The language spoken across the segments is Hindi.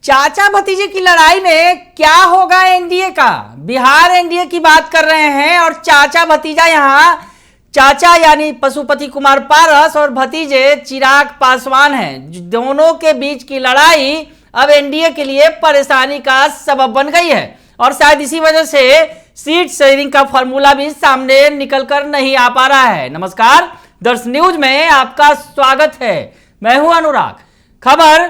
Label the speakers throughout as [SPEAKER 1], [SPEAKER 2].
[SPEAKER 1] चाचा भतीजे की लड़ाई में क्या होगा एनडीए का। बिहार एनडीए की बात कर रहे हैं और चाचा भतीजा यहां चाचा यानी पशुपति कुमार पारस और भतीजे चिराग पासवान हैं। दोनों के बीच की लड़ाई अब एनडीए के लिए परेशानी का सबब बन गई है और शायद इसी वजह से सीट शेयरिंग का फॉर्मूला भी सामने निकल कर नहीं आ पा रहा है। नमस्कार, दर्श न्यूज में आपका स्वागत है। मैं हूं अनुराग। खबर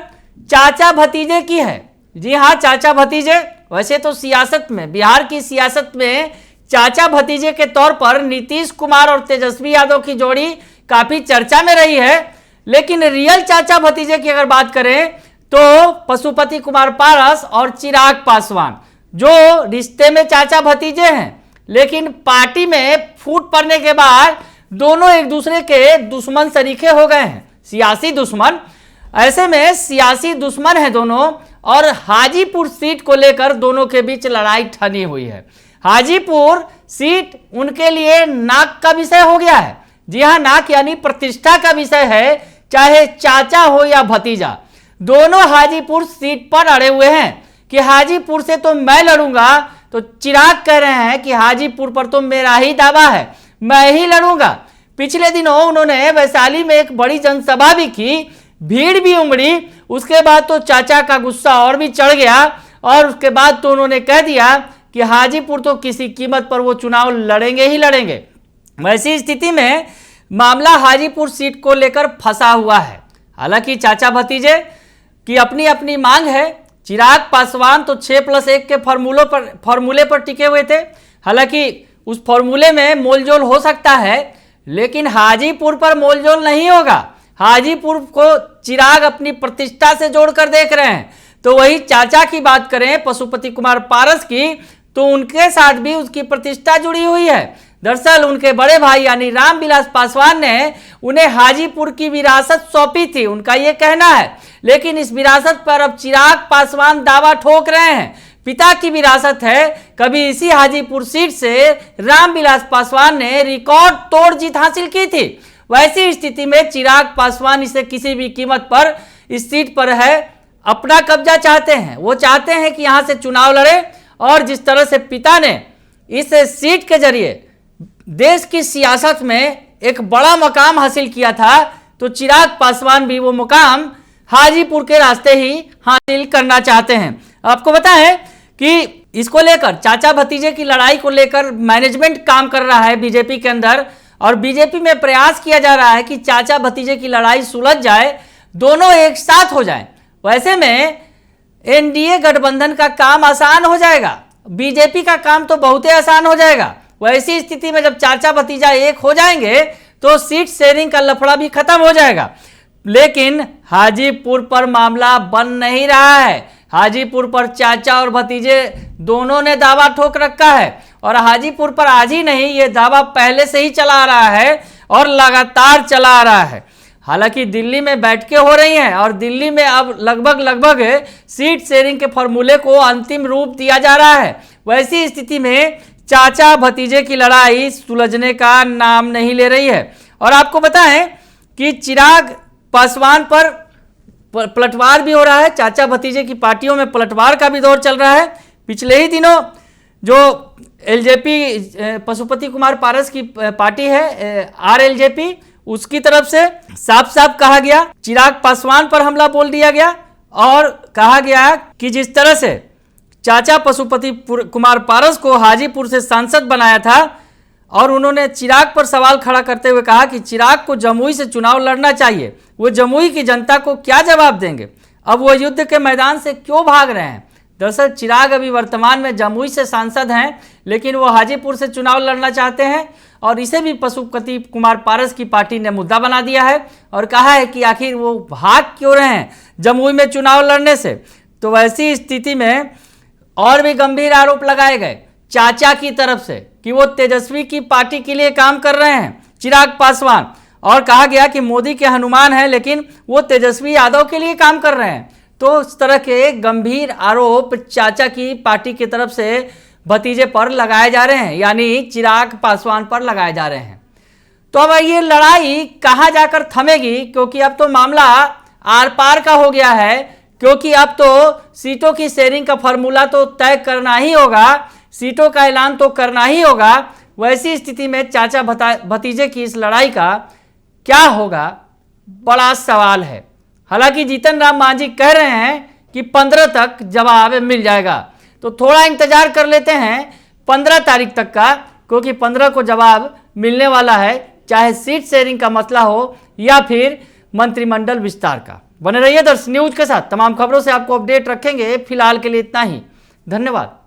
[SPEAKER 1] चाचा भतीजे की है। जी हां, चाचा भतीजे। वैसे तो सियासत में, बिहार की सियासत में चाचा भतीजे के तौर पर नीतीश कुमार और तेजस्वी यादव की जोड़ी काफी चर्चा में रही है, लेकिन रियल चाचा भतीजे की अगर बात करें तो पशुपति कुमार पारस और चिराग पासवान जो रिश्ते में चाचा भतीजे हैं, लेकिन पार्टी में फूट पड़ने के बाद दोनों एक दूसरे के दुश्मन सरीखे हो गए हैं, सियासी दुश्मन। ऐसे में सियासी दुश्मन है दोनों और हाजीपुर सीट को लेकर दोनों के बीच लड़ाई ठनी हुई है। हाजीपुर सीट उनके लिए नाक का विषय हो गया है। जी हां, नाक यानी प्रतिष्ठा का विषय है। चाहे चाचा हो या भतीजा, दोनों हाजीपुर सीट पर अड़े हुए हैं कि हाजीपुर से तो मैं लड़ूंगा। तो चिराग कह रहे हैं कि हाजीपुर पर तो मेरा ही दावा है, मैं ही लड़ूंगा। पिछले दिनों उन्होंने वैशाली में एक बड़ी जनसभा भी की, भीड़ भी उमड़ी। उसके बाद तो चाचा का गुस्सा और भी चढ़ गया और उसके बाद तो उन्होंने कह दिया कि हाजीपुर तो किसी कीमत पर वो चुनाव लड़ेंगे ही लड़ेंगे। वैसी स्थिति में मामला हाजीपुर सीट को लेकर फंसा हुआ है। हालांकि चाचा भतीजे की अपनी अपनी मांग है। चिराग पासवान तो 6+1 के फॉर्मूले पर टिके हुए थे। हालांकि उस फॉर्मूले में मोलजोल हो सकता है, लेकिन हाजीपुर पर मोलजोल नहीं होगा। हाजीपुर को चिराग अपनी प्रतिष्ठा से जोड़कर देख रहे हैं। तो वही चाचा की बात करें, पशुपति कुमार पारस की, तो उनके साथ भी उसकी प्रतिष्ठा जुड़ी हुई है। दरअसल उनके बड़े भाई यानी रामविलास पासवान ने उन्हें हाजीपुर की विरासत सौंपी थी, उनका यह कहना है। लेकिन इस विरासत पर अब चिराग पासवान दावा ठोक रहे हैं। पिता की विरासत है। कभी इसी हाजीपुर सीट से रामविलास पासवान ने रिकॉर्ड तोड़ जीत हासिल की थी। वैसी स्थिति में चिराग पासवान इसे किसी भी कीमत पर इस सीट पर है अपना कब्जा चाहते हैं। वो चाहते हैं कि यहां से चुनाव लड़े और जिस तरह से पिता ने इस सीट के जरिए देश की सियासत में एक बड़ा मकाम हासिल किया था, तो चिराग पासवान भी वो मुकाम हाजीपुर के रास्ते ही हासिल करना चाहते हैं। आपको पता है कि इसको लेकर, चाचा भतीजे की लड़ाई को लेकर मैनेजमेंट काम कर रहा है बीजेपी के अंदर और बीजेपी में प्रयास किया जा रहा है कि चाचा भतीजे की लड़ाई सुलझ जाए, दोनों एक साथ हो जाएं। वैसे में एनडीए गठबंधन का काम आसान हो जाएगा, बीजेपी का काम तो बहुत ही आसान हो जाएगा। वैसी स्थिति में जब चाचा भतीजा एक हो जाएंगे तो सीट शेयरिंग का लफड़ा भी खत्म हो जाएगा। लेकिन हाजीपुर पर मामला बन नहीं रहा है। हाजीपुर पर चाचा और भतीजे दोनों ने दावा ठोक रखा है और हाजीपुर पर आज ही नहीं, ये दावा पहले से ही चला आ रहा है और लगातार चला आ रहा है। हालांकि दिल्ली में बैठकें हो रही हैं और दिल्ली में अब लगभग सीट शेयरिंग के फॉर्मूले को अंतिम रूप दिया जा रहा है। वैसी स्थिति में चाचा भतीजे की लड़ाई सुलझने का नाम नहीं ले रही है। और आपको बताएं कि चिराग पासवान पर पलटवार भी हो रहा है। चाचा भतीजे की पार्टियों में पलटवार का भी दौर चल रहा है। पिछले ही दिनों जो एलजेपी पशुपति कुमार पारस की पार्टी है, आरएलजेपी, उसकी तरफ से साफ साफ कहा गया, चिराग पासवान पर हमला बोल दिया गया और कहा गया कि जिस तरह से चाचा पशुपति कुमार पारस को हाजीपुर से सांसद बनाया था और उन्होंने चिराग पर सवाल खड़ा करते हुए कहा कि चिराग को जमुई से चुनाव लड़ना चाहिए, वो जमुई की जनता को क्या जवाब देंगे, अब वो युद्ध के मैदान से क्यों भाग रहे हैं। दरअसल चिराग अभी वर्तमान में जमुई से सांसद हैं, लेकिन वो हाजीपुर से चुनाव लड़ना चाहते हैं और इसे भी पशुपति कुमार पारस की पार्टी ने मुद्दा बना दिया है और कहा है कि आखिर वो भाग क्यों रहे हैं जमुई में चुनाव लड़ने से। तो वैसी स्थिति में और भी गंभीर आरोप लगाए गए चाचा की तरफ से कि वो तेजस्वी की पार्टी के लिए काम कर रहे हैं, चिराग पासवान, और कहा गया कि मोदी के हनुमान हैं लेकिन वो तेजस्वी यादव के लिए काम कर रहे हैं। तो इस तरह के गंभीर आरोप चाचा की पार्टी की तरफ से भतीजे पर लगाए जा रहे हैं, यानी चिराग पासवान पर लगाए जा रहे हैं। तो अब ये लड़ाई कहां जाकर थमेगी, क्योंकि अब तो मामला आर पार का हो गया है। क्योंकि अब तो सीटों की शेयरिंग का फॉर्मूला तो तय करना ही होगा, सीटों का ऐलान तो करना ही होगा। वैसी स्थिति में चाचा भतीजे की इस लड़ाई का क्या होगा, बड़ा सवाल है। हालांकि जीतन राम मांझी कह रहे हैं कि 15 तक जवाब मिल जाएगा, तो थोड़ा इंतजार कर लेते हैं 15 तारीख तक का, क्योंकि 15 को जवाब मिलने वाला है, चाहे सीट शेयरिंग का मसला हो या फिर मंत्रिमंडल विस्तार का। बने रहिए दर्श न्यूज के साथ, तमाम खबरों से आपको अपडेट रखेंगे। फिलहाल के लिए इतना ही, धन्यवाद।